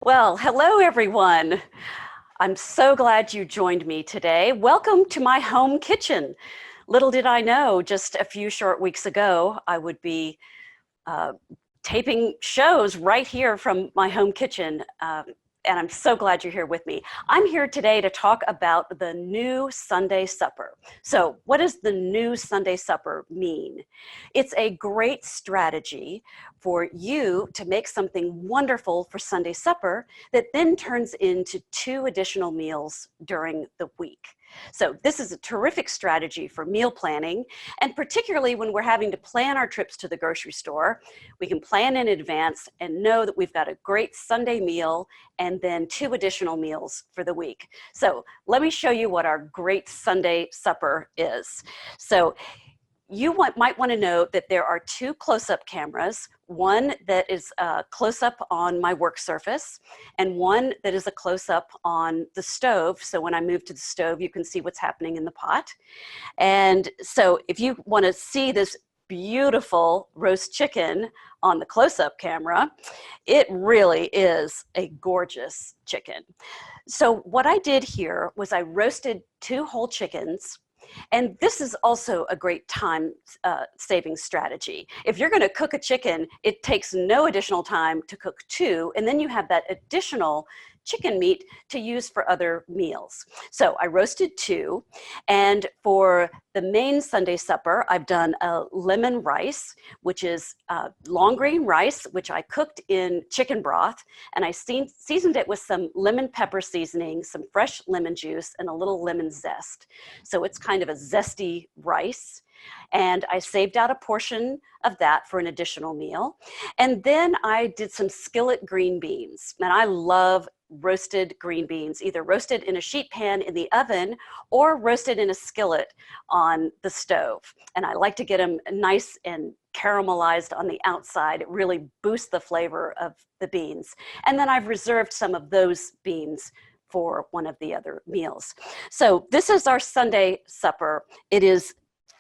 Well, hello everyone. I'm so glad you joined me today. Welcome to my home kitchen. Little did I know just a few short weeks ago I would be uh, taping shows right here from my home kitchen. And I'm so glad you're here with me. I'm here today to talk about the new Sunday supper. So, what does the new Sunday supper mean? It's a great strategy for you to make something wonderful for Sunday supper that then turns into 2 additional meals during the week. So, this is a terrific strategy for meal planning, and particularly when we're having to plan our trips to the grocery store. We can plan in advance and know that we've got a great Sunday meal and then 2 additional meals for the week. So let me show you what our great Sunday supper is. So you might want to know that there are 2 close-up cameras, one that is a close-up on my work surface and one that is a close-up on the stove. So when I move to the stove, you can see what's happening in the pot. And so if you want to see this beautiful roast chicken on the close-up camera, it really is a gorgeous chicken. So what I did here was I roasted 2 whole chickens. And this is also a great time saving strategy. If you're going to cook a chicken, it takes no additional time to cook 2, and then you have that additional chicken meat to use for other meals. So I roasted 2, and for the main Sunday supper, I've done a lemon rice, which is long grain rice, which I cooked in chicken broth, and I seasoned it with some lemon pepper seasoning, some fresh lemon juice, and a little lemon zest. So it's kind of a zesty rice. And I saved out a portion of that for an additional meal. And then I did some skillet green beans. And I love roasted green beans, either roasted in a sheet pan in the oven or roasted in a skillet on the stove. And I like to get them nice and caramelized on the outside. It really boosts the flavor of the beans. And then I've reserved some of those beans for one of the other meals. So this is our Sunday supper. It is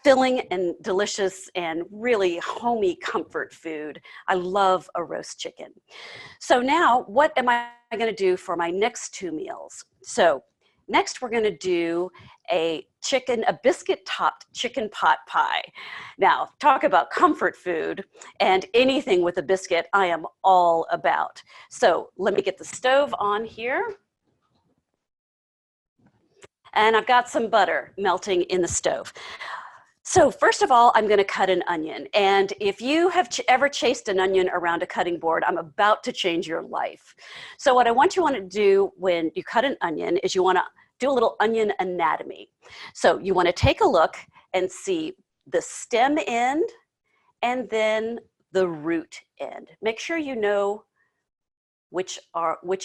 filling and delicious and really homey comfort food. I love a roast chicken. So now what am I going to do for my next 2 meals? So next we're going to do a biscuit topped chicken pot pie. Now talk about comfort food, and anything with a biscuit I am all about. So let me get the stove on here. And I've got some butter melting in the stove. So first of all, I'm going to cut an onion. And if you have ever chased an onion around a cutting board, I'm about to change your life. So what I want to do when you cut an onion is you want to do a little onion anatomy. So you want to take a look and see the stem end and then the root end. Make sure you know which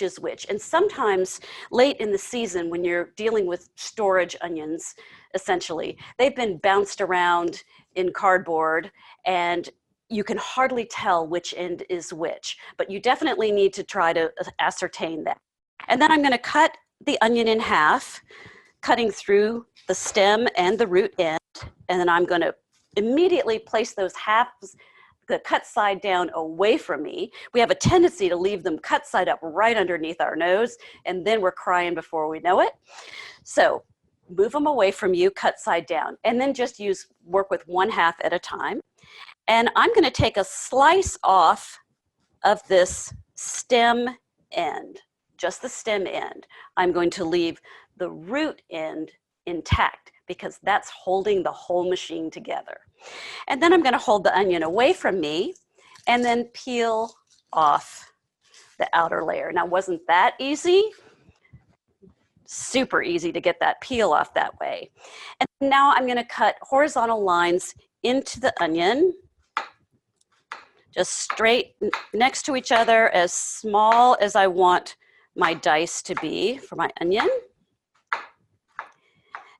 is which. And sometimes late in the season when you're dealing with storage onions, essentially, they've been bounced around in cardboard and you can hardly tell which end is which, but you definitely need to try to ascertain that. And then I'm going to cut the onion in half, cutting through the stem and the root end, and then I'm going to immediately place those halves, the cut side down, away from me. We have a tendency to leave them cut side up right underneath our nose, and then we're crying before we know it. So move them away from you, cut side down, and then just work with 1/2 at a time. And I'm going to take a slice off of this stem end, just the stem end. I'm going to leave the root end intact because that's holding the whole machine together. And then I'm going to hold the onion away from me and then peel off the outer layer. Now, wasn't that easy? Super easy to get that peel off that way. And now I'm going to cut horizontal lines into the onion, just straight next to each other, as small as I want my dice to be for my onion.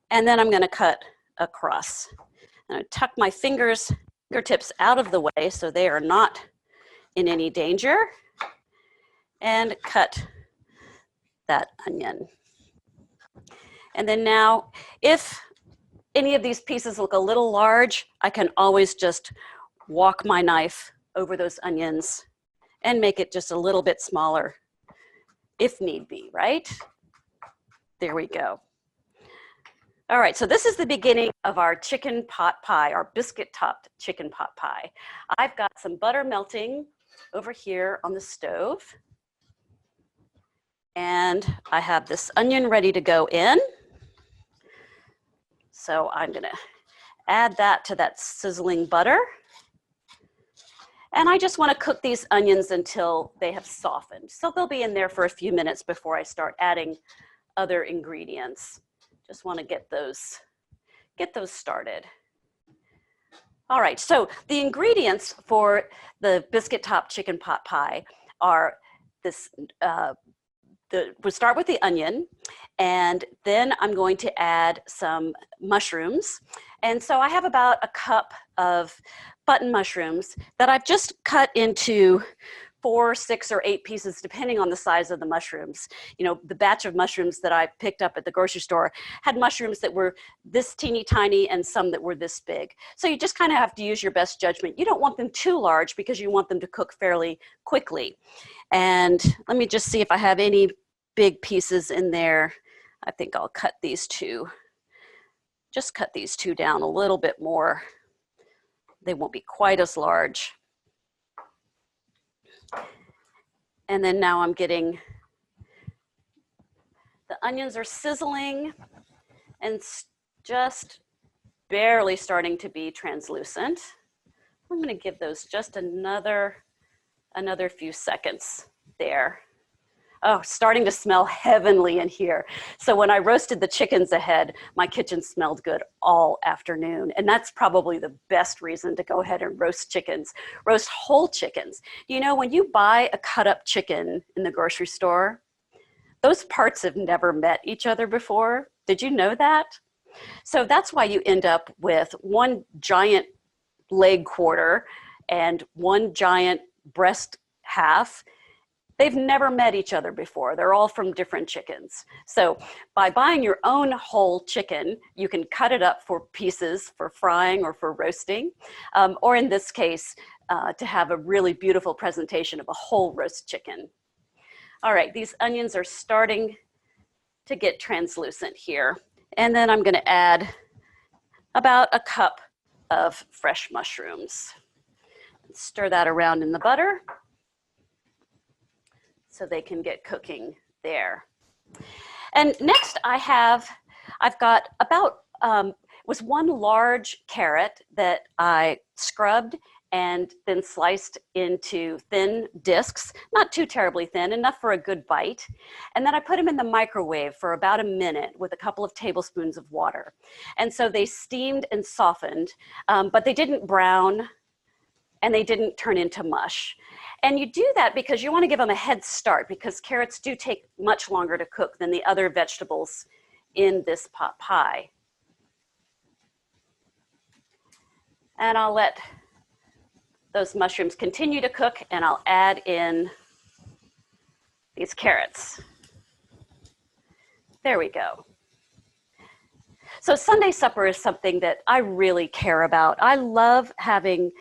And then I'm going to cut across. I'm going to tuck my fingertips out of the way so they are not in any danger, and cut that onion. And then now, if any of these pieces look a little large, I can always just walk my knife over those onions and make it just a little bit smaller if need be, right? There we go. All right, so this is the beginning of our chicken pot pie, our biscuit topped chicken pot pie. I've got some butter melting over here on the stove. And I have this onion ready to go in. So I'm gonna add that to that sizzling butter. And I just wanna cook these onions until they have softened. So they'll be in there for a few minutes before I start adding other ingredients. Just wanna get those started. All right, so the ingredients for the biscuit top chicken pot pie are this, we'll start with the onion, and then I'm going to add some mushrooms. And so I have about a cup of button mushrooms that I've just cut into 4, 6, or 8 pieces, depending on the size of the mushrooms. You know, the batch of mushrooms that I picked up at the grocery store had mushrooms that were this teeny tiny and some that were this big. So you just kind of have to use your best judgment. You don't want them too large because you want them to cook fairly quickly. And let me just see if I have any big pieces in there. I think I'll cut these two. Just cut these two down a little bit more. They won't be quite as large. And then now I'm getting, the onions are sizzling and just barely starting to be translucent. I'm gonna give those just another few seconds there. Oh, starting to smell heavenly in here. So when I roasted the chickens ahead, my kitchen smelled good all afternoon. And that's probably the best reason to go ahead and roast chickens, roast whole chickens. You know, when you buy a cut up chicken in the grocery store, those parts have never met each other before. Did you know that? So that's why you end up with one giant leg quarter and one giant breast half. They've never met each other before. They're all from different chickens. So by buying your own whole chicken, you can cut it up for pieces for frying or for roasting, or in this case, to have a really beautiful presentation of a whole roast chicken. All right, these onions are starting to get translucent here. And then I'm gonna add about a cup of fresh mushrooms. Stir that around in the butter so they can get cooking there. And next I've got about, was one large carrot that I scrubbed and then sliced into thin discs, not too terribly thin, enough for a good bite. And then I put them in the microwave for about a minute with a couple of tablespoons of water. And so they steamed and softened, but they didn't brown and they didn't turn into mush. And you do that because you want to give them a head start, because carrots do take much longer to cook than the other vegetables in this pot pie. And I'll let those mushrooms continue to cook, and I'll add in these carrots. There we go. So Sunday supper is something that I really care about. I love having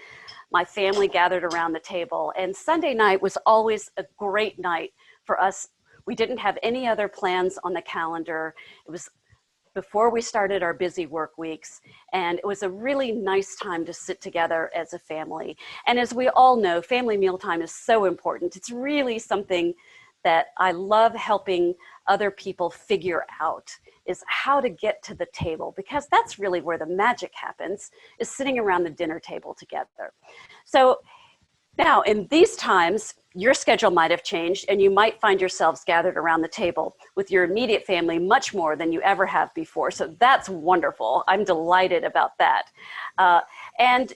my family gathered around the table, and Sunday night was always a great night for us. We didn't have any other plans on the calendar. It was before we started our busy work weeks, and it was a really nice time to sit together as a family. And as we all know, family mealtime is so important. It's really something that I love helping other people figure out, is how to get to the table, because that's really where the magic happens, is sitting around the dinner table together. So now in these times, your schedule might have changed, and you might find yourselves gathered around the table with your immediate family much more than you ever have before. So that's wonderful. I'm delighted about that. And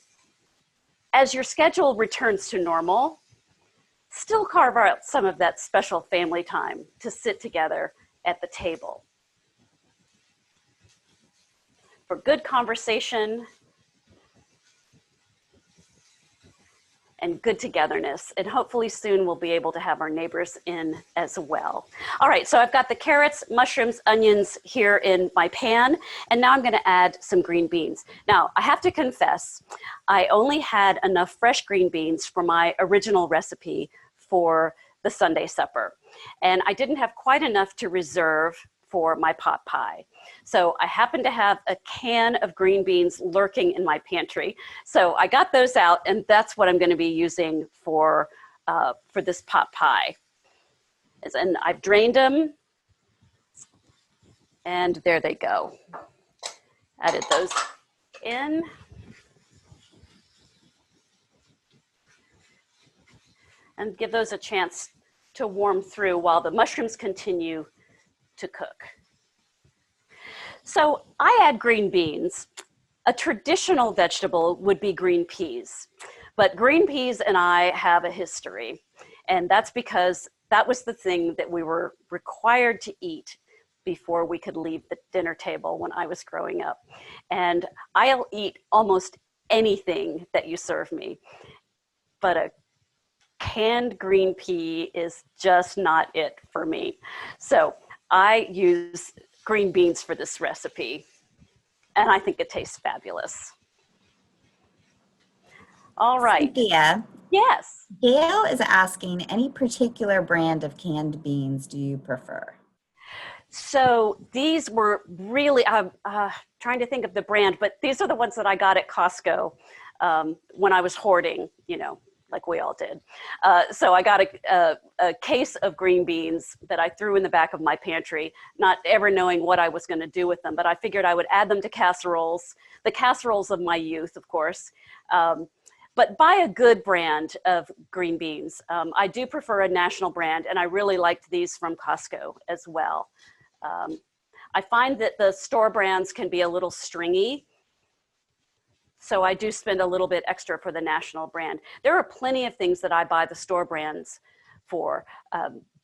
as your schedule returns to normal, still carve out some of that special family time to sit together at the table for good conversation and good togetherness. And hopefully soon we'll be able to have our neighbors in as well. All right, so I've got the carrots, mushrooms, onions here in my pan, and now I'm gonna add some green beans. Now, I have to confess, I only had enough fresh green beans for my original recipe for the Sunday supper. And I didn't have quite enough to reserve for my pot pie. So I happened to have a can of green beans lurking in my pantry. So I got those out, and that's what I'm going to be using for this pot pie. And I've drained them, and there they go. Added those in. And give those a chance to warm through while the mushrooms continue to cook. So I add green beans. A traditional vegetable would be green peas, but green peas and I have a history, and that's because that was the thing that we were required to eat before we could leave the dinner table when I was growing up. And I'll eat almost anything that you serve me, but a canned green pea is just not it for me. So I use green beans for this recipe, and I think it tastes fabulous. All right. Cynthia. Yes. Gail is asking, any particular brand of canned beans do you prefer? So these were really, I'm trying to think of the brand, but these are the ones that I got at Costco when I was hoarding, you know, like we all did. So I got a case of green beans that I threw in the back of my pantry, not ever knowing what I was going to do with them, but I figured I would add them to casseroles, the casseroles of my youth, of course. But buy a good brand of green beans. I do prefer a national brand, and I really liked these from Costco as well. I find that the store brands can be a little stringy, so I do spend a little bit extra for the national brand. There are plenty of things that I buy the store brands for,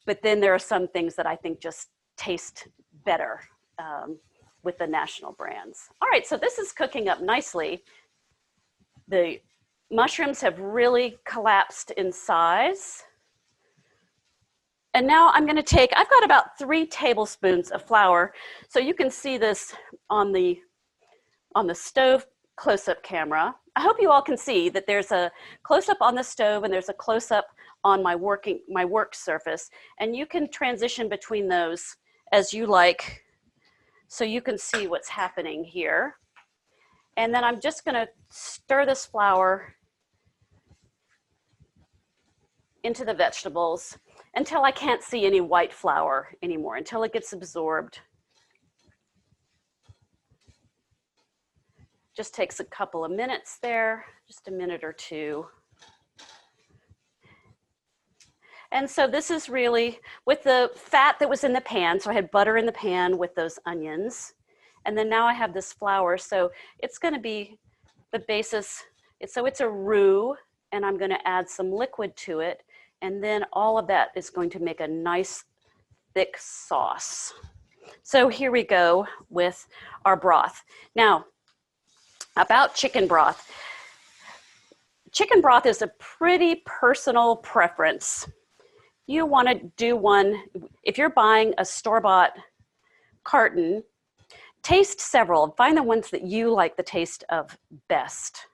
but then there are some things that I think just taste better with the national brands. All right, so this is cooking up nicely. The mushrooms have really collapsed in size. And now I'm going to take, I've got about 3 tablespoons of flour. So you can see this on the stove close-up camera. I hope you all can see that there's a close-up on the stove and there's a close-up on my work surface. And you can transition between those as you like, so you can see what's happening here. And then I'm just going to stir this flour into the vegetables until I can't see any white flour anymore, until it gets absorbed. Just takes a couple of minutes there, just a minute or two. And so this is really with the fat that was in the pan. So I had butter in the pan with those onions. And then now I have this flour. So it's going to be the basis. So it's a roux, and I'm going to add some liquid to it. And then all of that is going to make a nice thick sauce. So here we go with our broth. Now, about chicken broth. Chicken broth is a pretty personal preference. You want to do one, if you're buying a store-bought carton, taste several. Find the ones that you like the taste of best.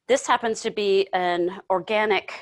This happens to be an organic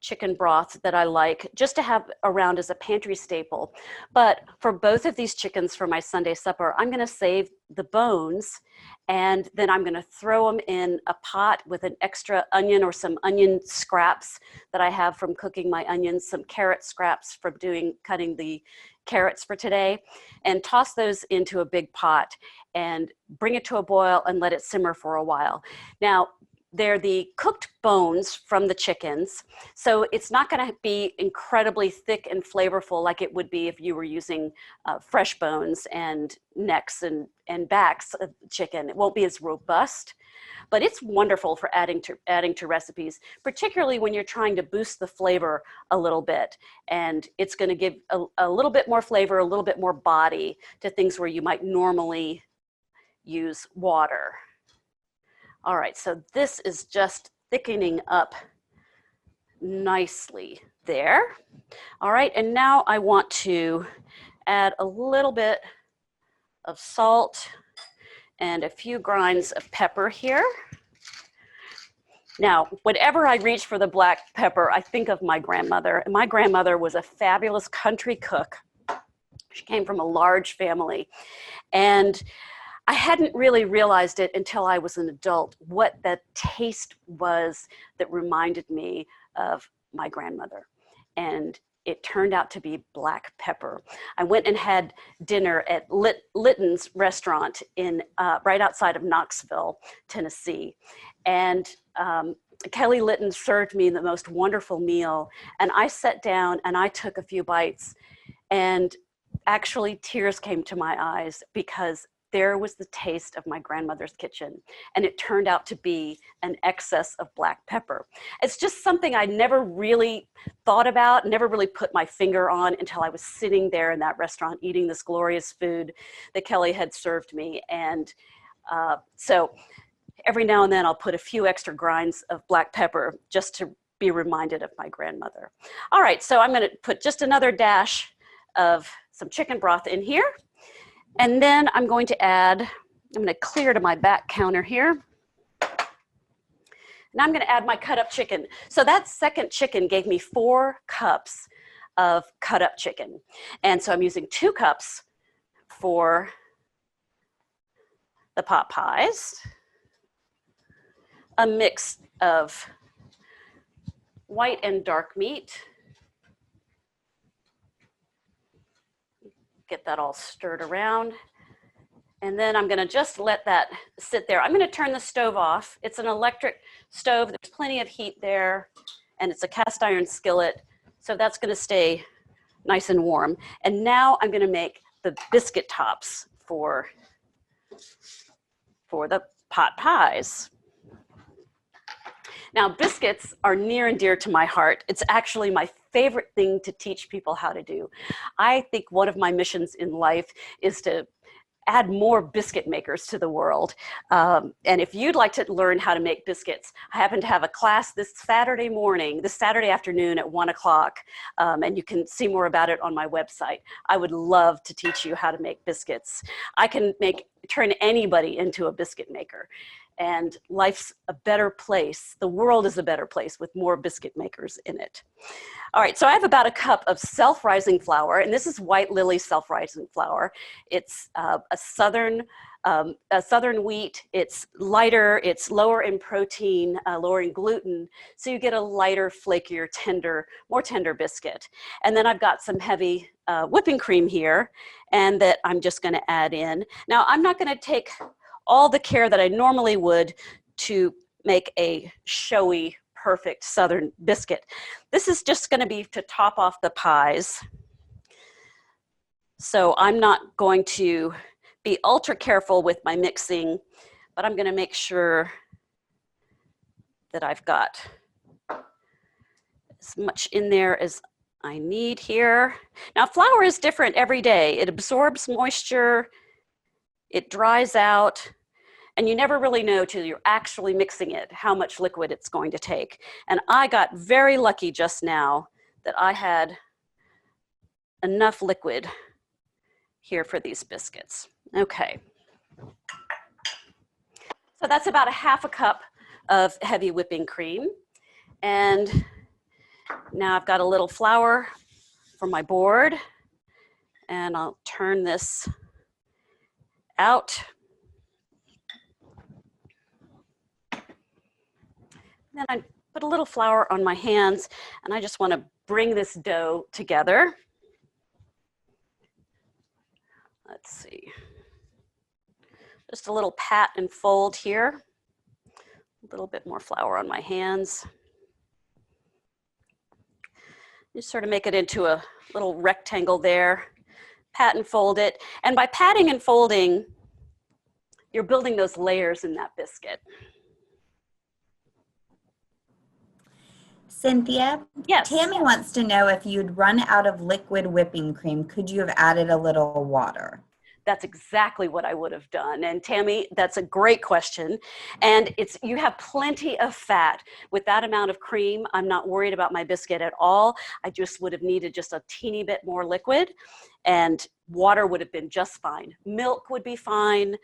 chicken broth that I like just to have around as a pantry staple. But for both of these chickens for my Sunday supper, I'm going to save the bones, and then I'm going to throw them in a pot with an extra onion or some onion scraps that I have from cooking my onions, some carrot scraps from cutting the carrots for today, and toss those into a big pot and bring it to a boil and let it simmer for a while. Now, they're the cooked bones from the chickens, so it's not going to be incredibly thick and flavorful like it would be if you were using fresh bones and necks and backs of chicken. It won't be as robust, but it's wonderful for adding to recipes, particularly when you're trying to boost the flavor a little bit. And it's going to give a little bit more flavor, a little bit more body to things where you might normally use water. All right, so this is just thickening up nicely there. All right, and now I want to add a little bit of salt and a few grinds of pepper here. Now, whenever I reach for the black pepper, I think of my grandmother. And my grandmother was a fabulous country cook. She came from a large family. And I hadn't really realized it until I was an adult, what that taste was that reminded me of my grandmother. And it turned out to be black pepper. I went and had dinner at Litton's restaurant in right outside of Knoxville, Tennessee. And Kelly Litton served me the most wonderful meal. And I sat down and I took a few bites, and actually tears came to my eyes because there was the taste of my grandmother's kitchen, and it turned out to be an excess of black pepper. It's just something I never really thought about, never really put my finger on until I was sitting there in that restaurant eating this glorious food that Kelly had served me. And so every now and then I'll put a few extra grinds of black pepper just to be reminded of my grandmother. All right, so I'm gonna put just another dash of some chicken broth in here. And then I'm going to add, I'm going to clear to my back counter here. And I'm going to add my cut up chicken. So that second chicken gave me 4 cups of cut up chicken. And so I'm using 2 cups for the pot pies, a mix of white and dark meat. Get that all stirred around. And then I'm gonna just let that sit there. I'm gonna turn the stove off. It's an electric stove. There's plenty of heat there, and it's a cast iron skillet. So that's gonna stay nice and warm. And now I'm gonna make the biscuit tops for the pot pies. Now, biscuits are near and dear to my heart. It's actually my favorite thing to teach people how to do. I think one of my missions in life is to add more biscuit makers to the world. And if you'd like to learn how to make biscuits, I happen to have a class this Saturday afternoon at 1 o'clock, and you can see more about it on my website. I would love to teach you how to make biscuits. I can turn anybody into a biscuit maker. And life's a better place. The world is a better place with more biscuit makers in it. All right, so I have about a cup of self-rising flour, and this is White Lily self-rising flour. It's a southern wheat. It's lighter, it's lower in protein, lower in gluten, so you get a lighter, flakier, more tender biscuit. And then I've got some heavy whipping cream here, and that I'm just gonna add in. Now, I'm not gonna take all the care that I normally would to make a showy, perfect Southern biscuit. This is just going to be to top off the pies. So I'm not going to be ultra careful with my mixing, but I'm going to make sure that I've got as much in there as I need here. Now, flour is different every day. It absorbs moisture, it dries out, and you never really know till you're actually mixing it how much liquid it's going to take. And I got very lucky just now that I had enough liquid here for these biscuits. Okay. So that's about a half a cup of heavy whipping cream. And now I've got a little flour for my board, and I'll turn this out. Then I put a little flour on my hands, and I just want to bring this dough together. Let's see. Just a little pat and fold here. A little bit more flour on my hands. Just sort of make it into a little rectangle there. Pat and fold it. And by patting and folding, you're building those layers in that biscuit. Cynthia, yes. Tammy wants to know if you'd run out of liquid whipping cream, could you have added a little water? That's exactly what I would have done. And Tammy, that's a great question. And you have plenty of fat. With that amount of cream, I'm not worried about my biscuit at all. I just would have needed just a teeny bit more liquid, and water would have been just fine. Milk would be fine.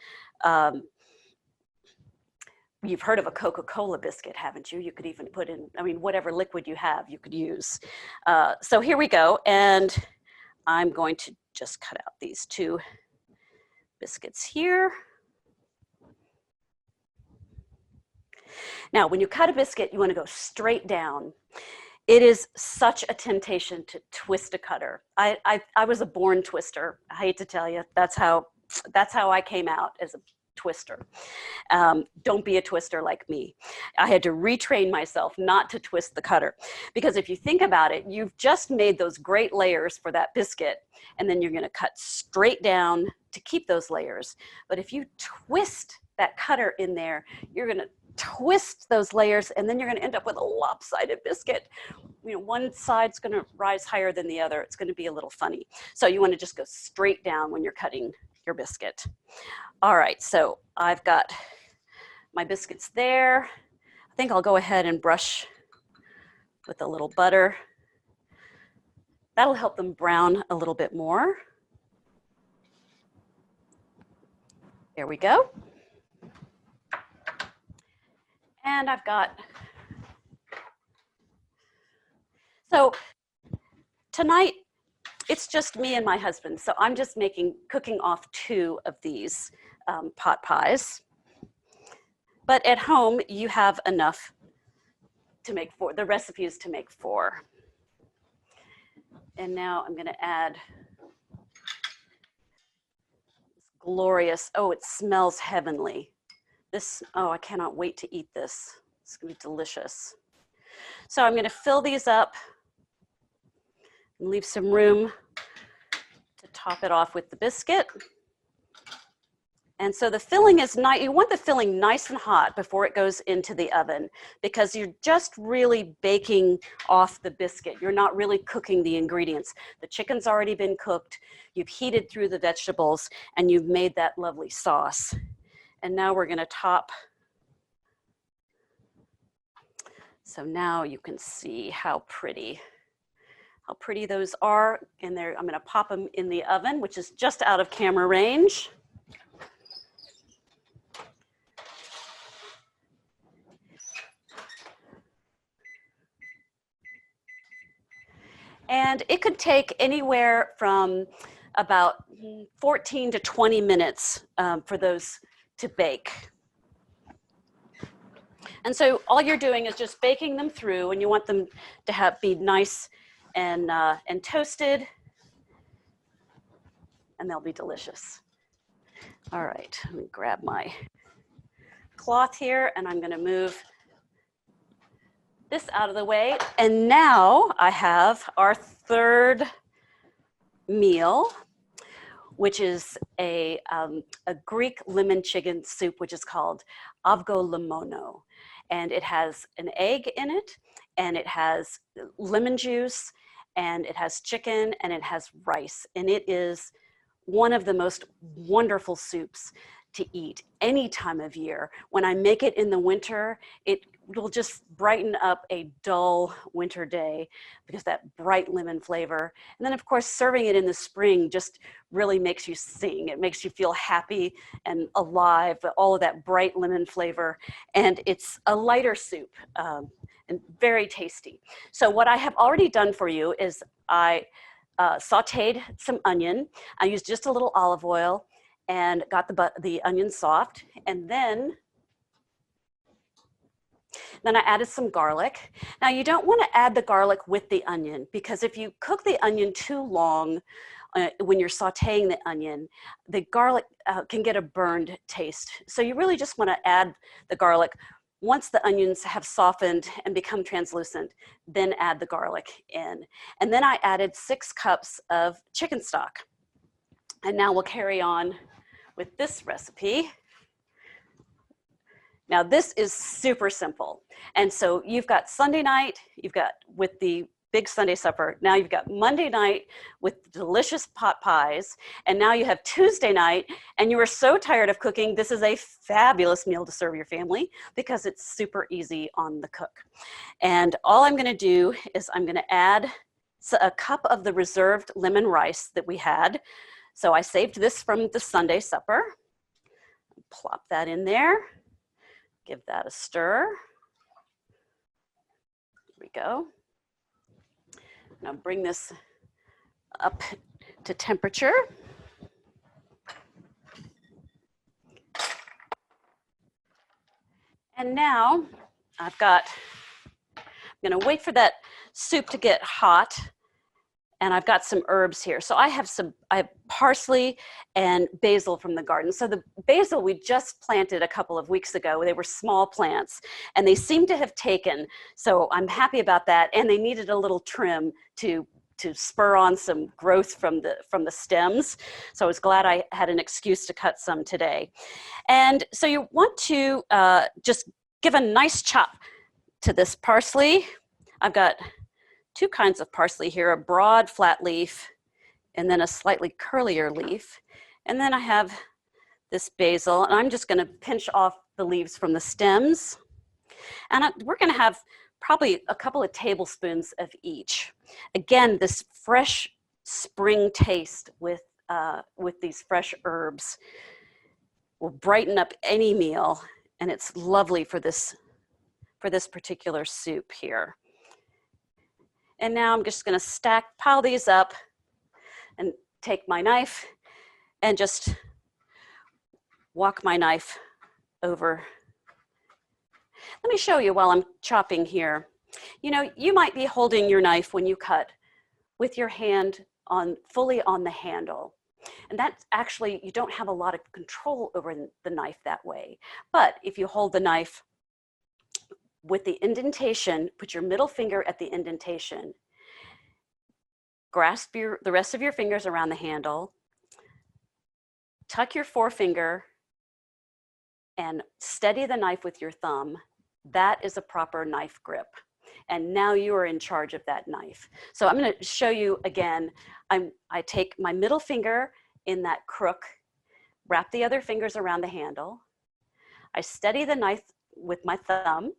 You've heard of a Coca-Cola biscuit, haven't you? You could even put in, I mean, whatever liquid you have, you could use. So here we go. And I'm going to just cut out these 2 biscuits here. Now, when you cut a biscuit, you want to go straight down. It is such a temptation to twist a cutter. I was a born twister. I hate to tell you, that's how I came out, as a twister. Don't be a twister like me. I had to retrain myself not to twist the cutter, because if you think about it, you've just made those great layers for that biscuit, and then you're going to cut straight down to keep those layers. But if you twist that cutter in there, you're going to twist those layers, and then you're going to end up with a lopsided biscuit. You know, one side's going to rise higher than the other. It's going to be a little funny. So you want to just go straight down when you're cutting your biscuit. All right, so I've got my biscuits there. I think I'll go ahead and brush with a little butter. That'll help them brown a little bit more. There we go. And I've got, so tonight it's just me and my husband. So I'm just cooking off 2 of these pot pies. But at home, you have enough to make 4. The recipe is to make 4. And now I'm going to add this glorious, oh, it smells heavenly. This, oh, I cannot wait to eat this. It's going to be delicious. So I'm going to fill these up and leave some room to top it off with the biscuit. And so the filling is nice. You want the filling nice and hot before it goes into the oven, because you're just really baking off the biscuit. You're not really cooking the ingredients. The chicken's already been cooked. You've heated through the vegetables, and you've made that lovely sauce. And now we're going to top. So now you can see how pretty those are. And there, I'm going to pop them in the oven, which is just out of camera range. And it could take anywhere from about 14 to 20 minutes for those to bake. And so all you're doing is just baking them through, and you want them to be nice and toasted, and they'll be delicious. All right, let me grab my cloth here, and I'm going to move this out of the way. And now I have our 3rd meal, which is a Greek lemon chicken soup, which is called avgolimono. And it has an egg in it, and it has lemon juice, and it has chicken, and it has rice. And it is one of the most wonderful soups to eat any time of year. When I make it in the winter, it will just brighten up a dull winter day, because that bright lemon flavor. And then of course, serving it in the spring just really makes you sing. It makes you feel happy and alive, all of that bright lemon flavor. And it's a lighter soup and very tasty. So what I have already done for you is I sauteed some onion. I used just a little olive oil and got the onion soft. And then I added some garlic. Now you don't want to add the garlic with the onion, because if you cook the onion too long when you're sauteing the onion, the garlic can get a burned taste. So you really just want to add the garlic once the onions have softened and become translucent, then add the garlic in. And then I added 6 cups of chicken stock. And now we'll carry on with this recipe. Now this is super simple. And so you've got Sunday night, you've got with the big Sunday supper. Now you've got Monday night with delicious pot pies. And now you have Tuesday night, and you are so tired of cooking. This is a fabulous meal to serve your family because it's super easy on the cook. And all I'm gonna do is I'm gonna add a cup of the reserved lemon rice that we had. So I saved this from the Sunday supper. Plop that in there. Give that a stir. There we go. Now bring this up to temperature. And now I'm gonna wait for that soup to get hot, and I've got some herbs here. So I have parsley and basil from the garden. So the basil we just planted a couple of weeks ago. They were small plants and they seem to have taken. So I'm happy about that. And they needed a little trim to spur on some growth from the stems. So I was glad I had an excuse to cut some today. And so you want to just give a nice chop to this parsley. I've got two kinds of parsley here, a broad flat leaf and then a slightly curlier leaf. And then I have this basil, and I'm just gonna pinch off the leaves from the stems. And we're gonna have probably a couple of tablespoons of each. Again, this fresh spring taste with these fresh herbs will brighten up any meal, and it's lovely for this particular soup here. And now I'm just gonna pile these up and take my knife and just walk my knife over. Let me show you while I'm chopping here. You know, you might be holding your knife when you cut with your hand fully on the handle. And that's actually, you don't have a lot of control over the knife that way. But if you hold the knife with the indentation, put your middle finger at the indentation, grasp the rest of your fingers around the handle, tuck your forefinger, and steady the knife with your thumb. That is a proper knife grip. And now you are in charge of that knife. So I'm gonna show you again. I take my middle finger in that crook, wrap the other fingers around the handle. I steady the knife with my thumb,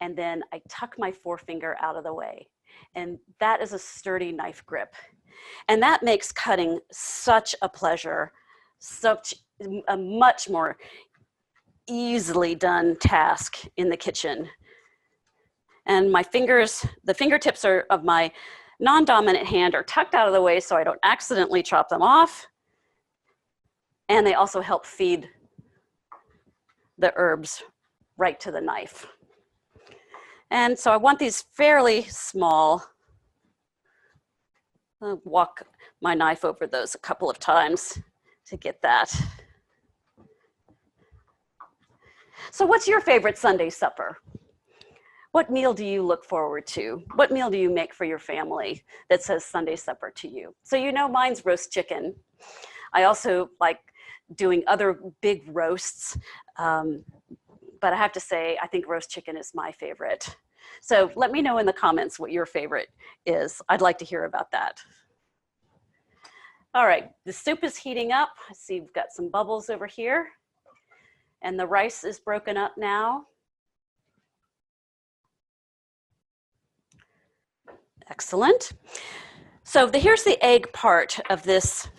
and then I tuck my forefinger out of the way. And that is a sturdy knife grip. And that makes cutting such a pleasure, such a much more easily done task in the kitchen. And my fingers, the fingertips of my non-dominant hand are tucked out of the way so I don't accidentally chop them off. And they also help feed the herbs right to the knife. And so I want these fairly small. I'll walk my knife over those a couple of times to get that. So what's your favorite Sunday supper? What meal do you look forward to? What meal do you make for your family that says Sunday supper to you? So you know mine's roast chicken. I also like doing other big roasts, but I have to say, I think roast chicken is my favorite. So let me know in the comments what your favorite is. I'd like to hear about that. All right, the soup is heating up. I see we've got some bubbles over here. And the rice is broken up now. Excellent. So here's the egg part of this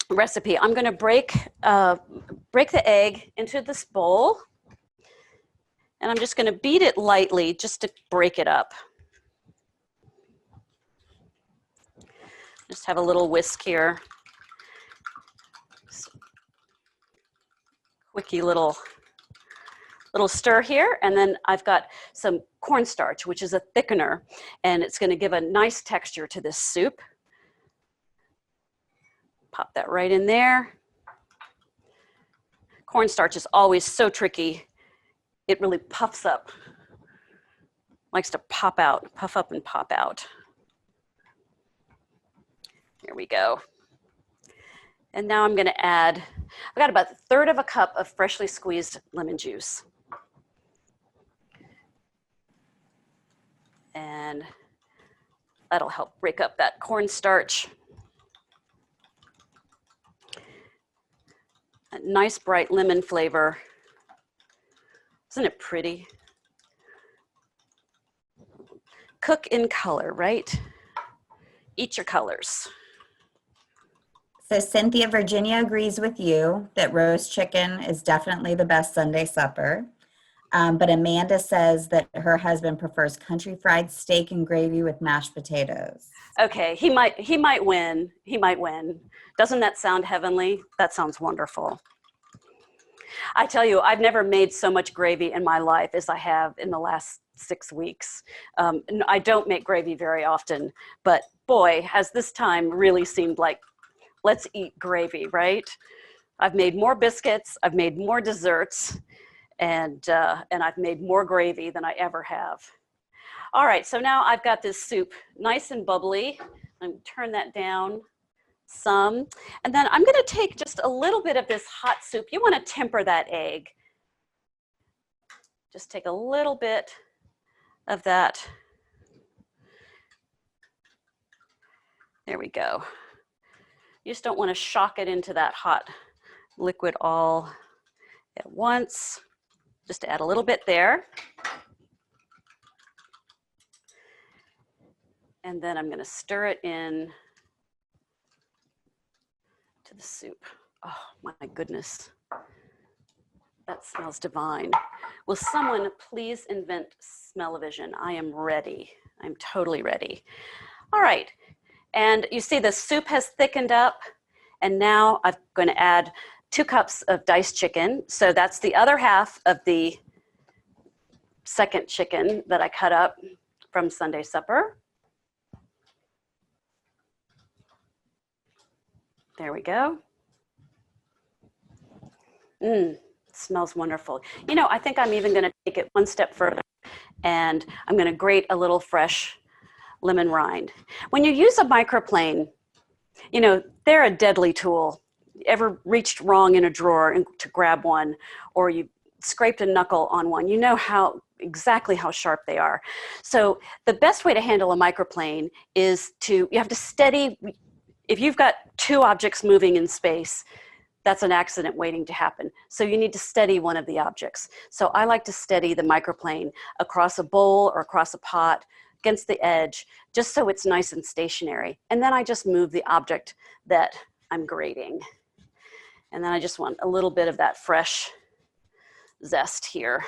recipe. I'm gonna break the egg into this bowl. And I'm just gonna beat it lightly just to break it up. Just have a little whisk here. Quickie little stir here, and then I've got some cornstarch, which is a thickener, and it's gonna give a nice texture to this soup. Pop that right in there. Cornstarch is always so tricky. It really puffs up, likes to puff up and pop out. Here we go. And now I'm gonna add, I've got about 1/3 of a cup of freshly squeezed lemon juice. And that'll help break up that cornstarch. A nice bright lemon flavor. Isn't it pretty? Cook in color, right? Eat your colors. So Cynthia, Virginia agrees with you that roast chicken is definitely the best Sunday supper. But Amanda says that her husband prefers country fried steak and gravy with mashed potatoes. Okay, he might win. He might win. Doesn't that sound heavenly? That sounds wonderful. I tell you, I've never made so much gravy in my life as I have in the last 6 weeks. I don't make gravy very often, but boy, has this time really seemed like, let's eat gravy, right? I've made more biscuits, I've made more desserts, and I've made more gravy than I ever have. All right, so now I've got this soup nice and bubbly. I'm gonna turn that down some. And then I'm gonna take just a little bit of this hot soup. You wanna temper that egg. Just take a little bit of that. There we go. You just don't wanna shock it into that hot liquid all at once. Just add a little bit there. And then I'm gonna stir it in to the soup. Oh my goodness. That smells divine. Will someone please invent smell-o-vision? I am ready. I'm totally ready. All right, and you see the soup has thickened up, and now I'm going to add 2 cups of diced chicken. So that's the other half of the second chicken that I cut up from Sunday supper. There we go. Smells wonderful. You know, I think I'm even going to take it one step further, and I'm going to grate a little fresh lemon rind. When you use a microplane, you know, they're a deadly tool. Ever reached wrong in a drawer to grab one, or you scraped a knuckle on one, you know exactly how sharp they are. So the best way to handle a microplane is you have to steady. If you've got 2 objects moving in space, that's an accident waiting to happen. So you need to steady one of the objects. So I like to steady the microplane across a bowl or across a pot against the edge, just so it's nice and stationary. And then I just move the object that I'm grating. And then I just want a little bit of that fresh zest here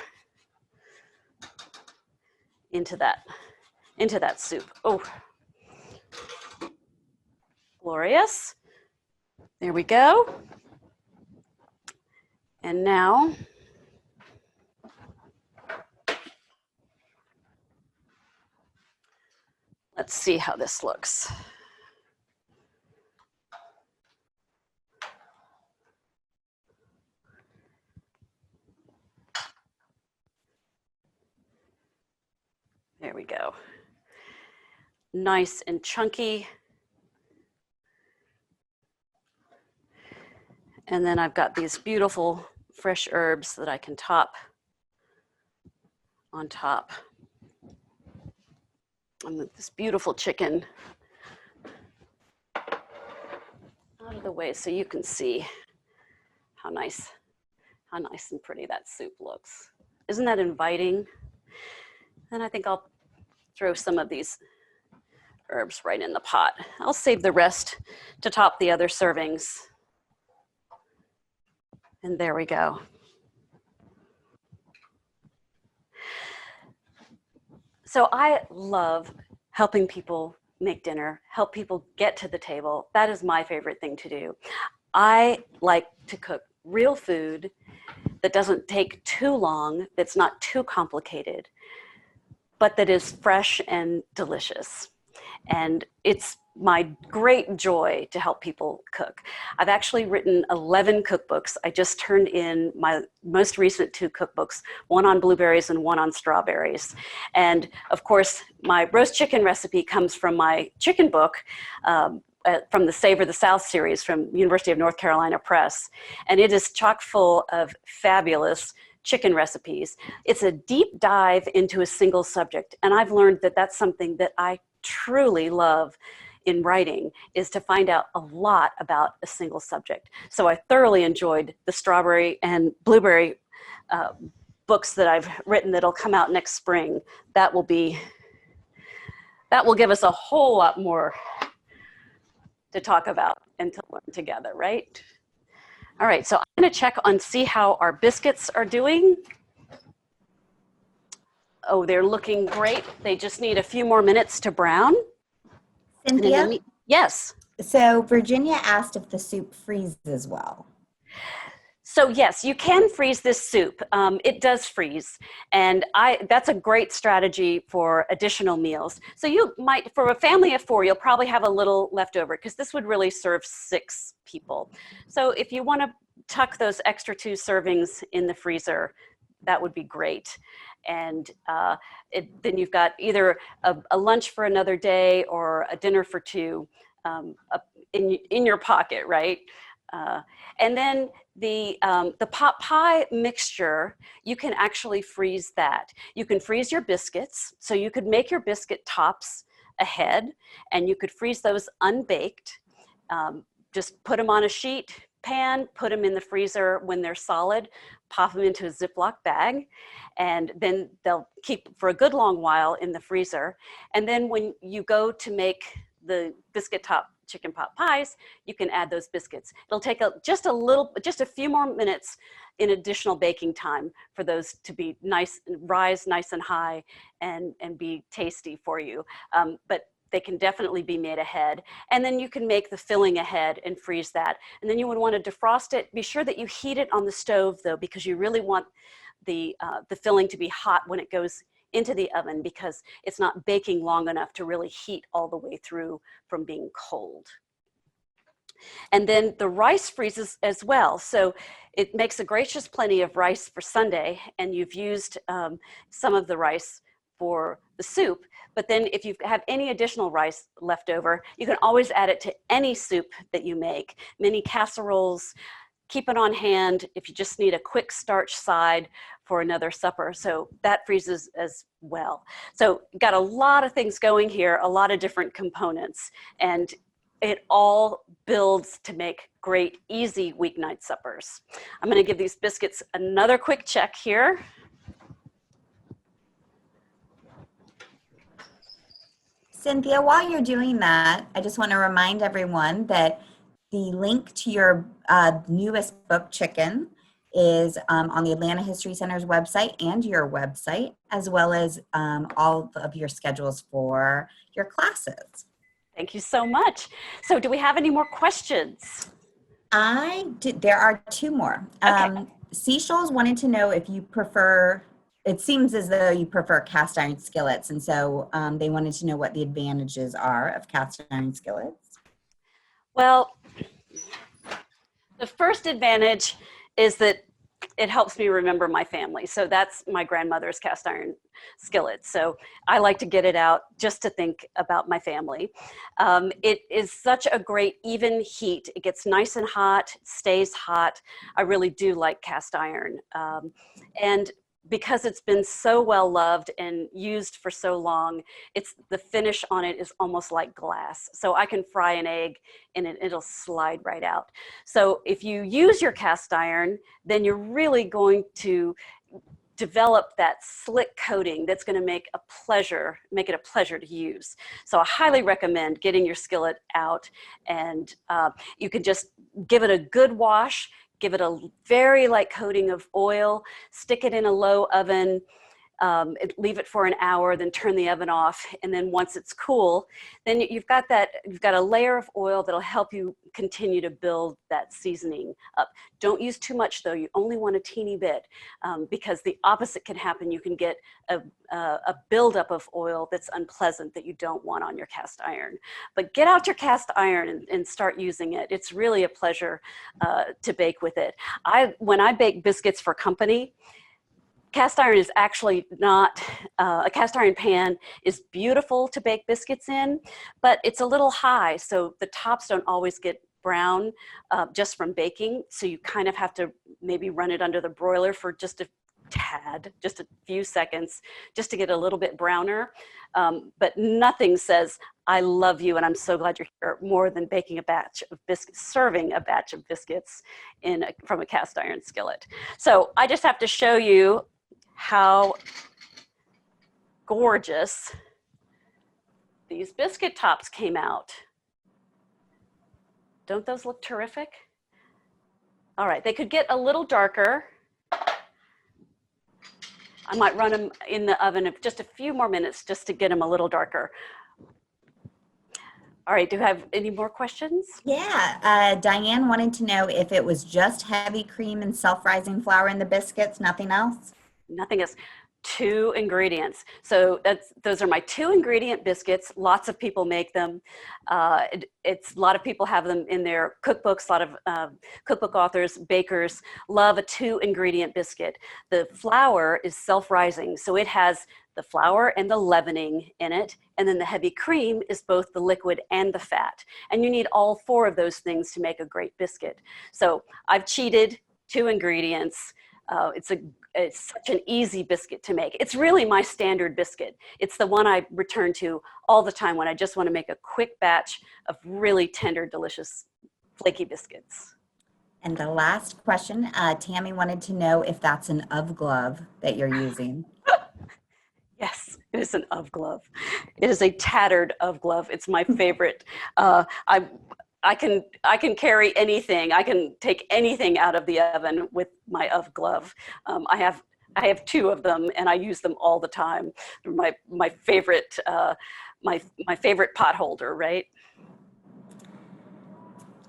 into that soup. Oh, glorious. There we go. And now, let's see how this looks. There we go. Nice and chunky. And then I've got these beautiful fresh herbs that I can top on top. And this beautiful chicken out of the way so you can see how nice and pretty that soup looks. Isn't that inviting? And I think I'll throw some of these herbs right in the pot. I'll save the rest to top the other servings. And there we go. So I love helping people make dinner, help people get to the table. That is my favorite thing to do. I like to cook real food that doesn't take too long, that's not too complicated, but that is fresh and delicious. And it's my great joy to help people cook. I've actually written 11 cookbooks. I just turned in my most recent 2 cookbooks, one on blueberries and one on strawberries. And of course, my roast chicken recipe comes from my chicken book, from the Savor the South series from University of North Carolina Press. And it is chock full of fabulous chicken recipes. It's a deep dive into a single subject. And I've learned that that's something that I truly love in writing, is to find out a lot about a single subject. So I thoroughly enjoyed the strawberry and blueberry books that I've written that'll come out next spring. That will give us a whole lot more to talk about and to learn together, right? All right, so I'm gonna check on see how our biscuits are doing. Oh, they're looking great. They just need a few more minutes to brown. And in Cynthia, the yes. so Virginia asked if the soup freezes well. So yes, you can freeze this soup. It does freeze, and that's a great strategy for additional meals. So you might, for a family of 4, you'll probably have a little left over because this would really serve 6 people. So if you want to tuck those extra 2 servings in the freezer, that would be great. And then you've got either a lunch for another day or a dinner for 2 in your pocket, right? And then the pot pie mixture, you can actually freeze that. You can freeze your biscuits, so you could make your biscuit tops ahead, and you could freeze those unbaked. Just put them on a sheet pan, put them in the freezer when they're solid, pop them into a Ziploc bag, and then they'll keep for a good long while in the freezer. And then when you go to make the biscuit top chicken pot pies, you can add those biscuits. It'll take just a few more minutes in additional baking time for those to be nice, rise nice and high, and be tasty for you. But they can definitely be made ahead. And then you can make the filling ahead and freeze that. And then you would want to defrost it. Be sure that you heat it on the stove though, because you really want the filling to be hot when it goes into the oven, because it's not baking long enough to really heat all the way through from being cold. And then the rice freezes as well. So it makes a gracious plenty of rice for Sunday, and you've used some of the rice for the soup. But then if you have any additional rice left over, you can always add it to any soup that you make. Mini casseroles, keep it on hand if you just need a quick starch side for another supper. So that freezes as well. So got a lot of things going here, a lot of different components, and it all builds to make great, easy weeknight suppers. I'm gonna give these biscuits another quick check here. Cynthia, while you're doing that, I just want to remind everyone that the link to your newest book, Chicken, is on the Atlanta History Center's website and your website, as well as all of your schedules for your classes. Thank you so much. So do we have any more questions? There are 2 more. Okay. Seashells wanted to know if you prefer, it seems as though you prefer cast iron skillets, and so they wanted to know what the advantages are of cast iron skillets. Well, the first advantage is that it helps me remember my family. So that's my grandmother's cast iron skillet. So I like to get it out just to think about my family. It is such a great even heat. It gets nice and hot, stays hot. I really do like cast iron. And because it's been so well loved and used for so long, the finish on it is almost like glass. So I can fry an egg and it'll slide right out. So if you use your cast iron, then you're really going to develop that slick coating that's going to make it a pleasure to use. So I highly recommend getting your skillet out, and you can just give it a good wash, give it a very light coating of oil, stick it in a low oven, leave it for an hour, then turn the oven off. And then once it's cool, then you've got a layer of oil that'll help you continue to build that seasoning up. Don't use too much though. You only want a teeny bit, because the opposite can happen. You can get a buildup of oil that's unpleasant that you don't want on your cast iron. But get out your cast iron and start using it. It's really a pleasure to bake with it. When I bake biscuits for company, cast iron is actually not, a cast iron pan is beautiful to bake biscuits in, but it's a little high, so the tops don't always get brown just from baking. So you kind of have to maybe run it under the broiler for just a tad, just a few seconds, just to get a little bit browner. But nothing says, I love you and I'm so glad you're here, more than baking a batch of biscuits, serving a batch of biscuits from a cast iron skillet. So I just have to show you how gorgeous these biscuit tops came out. Don't those look terrific? All right, they could get a little darker. I might run them in the oven of just a few more minutes just to get them a little darker. All right, do you have any more questions? Yeah, Diane wanted to know if it was just heavy cream and self-rising flour in the biscuits, nothing else? Nothing else. 2 ingredients. So those are my 2 ingredient biscuits. Lots of people make them. It's a lot of people have them in their cookbooks. A lot of cookbook authors, bakers love a 2 ingredient biscuit. The flour is self-rising, so it has the flour and the leavening in it, and then the heavy cream is both the liquid and the fat. And you need all 4 of those things to make a great biscuit. So I've cheated, 2 ingredients. It's such an easy biscuit to make. It's really my standard biscuit. It's the one I return to all the time when I just want to make a quick batch of really tender, delicious, flaky biscuits. And the last question, Tammy wanted to know if that's an UV glove that you're using. Yes, it is an UV glove. It is a tattered UV glove. It's my favorite. I can carry anything. I can take anything out of the oven with my UV glove. I have 2 of them, and I use them all the time. They're my favorite my favorite pot holder, right?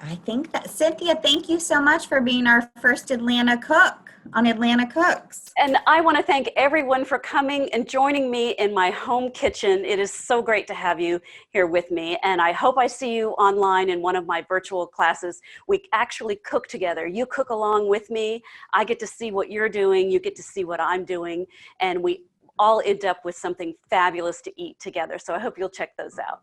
I think that, Cynthia, thank you so much for being our first Atlanta cook on Atlanta Cooks. And I want to thank everyone for coming and joining me in my home kitchen. It is so great to have you here with me. And I hope I see you online in one of my virtual classes. We actually cook together. You cook along with me. I get to see what you're doing. You get to see what I'm doing. And we all end up with something fabulous to eat together. So I hope you'll check those out.